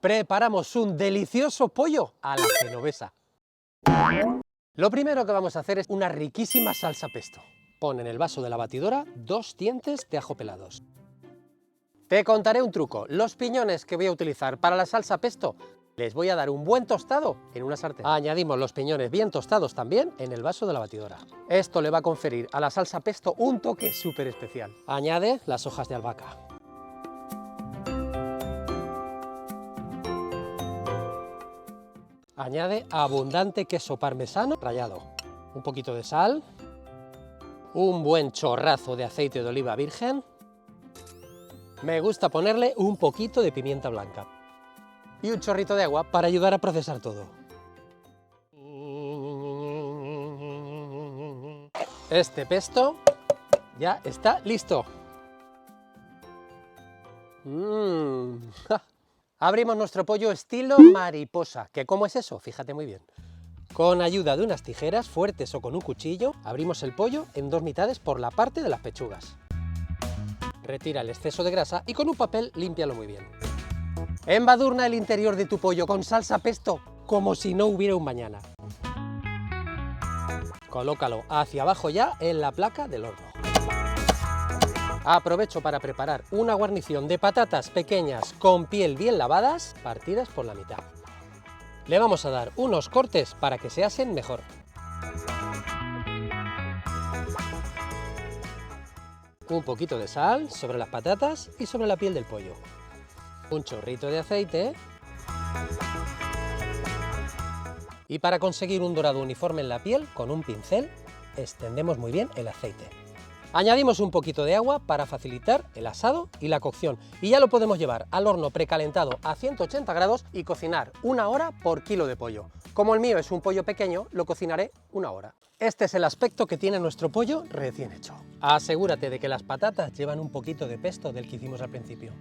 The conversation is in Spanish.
preparamos un delicioso pollo a la genovesa. Lo primero que vamos a hacer es una riquísima salsa pesto. Pon en el vaso de la batidora 2 dientes de ajo pelados. Te contaré un truco. Los piñones que voy a utilizar para la salsa pesto les voy a dar un buen tostado en una sartén. Añadimos los piñones bien tostados también en el vaso de la batidora. Esto le va a conferir a la salsa pesto un toque súper especial. Añade las hojas de albahaca. Añade abundante queso parmesano rallado, un poquito de sal, un buen chorrazo de aceite de oliva virgen. Me gusta ponerle un poquito de pimienta blanca y un chorrito de agua para ayudar a procesar todo. Este pesto ya está listo. Abrimos nuestro pollo estilo mariposa. ¿Que cómo es eso? Fíjate muy bien. Con ayuda de unas tijeras fuertes o con un cuchillo, abrimos el pollo en 2 mitades por la parte de las pechugas. Retira el exceso de grasa y con un papel límpialo muy bien. Embadurna el interior de tu pollo con salsa pesto como si no hubiera un mañana. Colócalo hacia abajo ya en la placa del horno. Aprovecho para preparar una guarnición de patatas pequeñas con piel bien lavadas, partidas por la mitad. Le vamos a dar unos cortes para que se asen mejor. Un poquito de sal sobre las patatas y sobre la piel del pollo. Un chorrito de aceite. Y para conseguir un dorado uniforme en la piel, con un pincel, extendemos muy bien el aceite. Añadimos un poquito de agua para facilitar el asado y la cocción y ya lo podemos llevar al horno precalentado a 180 grados y cocinar 1 hora por kilo de pollo. Como el mío es un pollo pequeño, lo cocinaré 1 hora. Este es el aspecto que tiene nuestro pollo recién hecho. Asegúrate de que las patatas llevan un poquito de pesto del que hicimos al principio.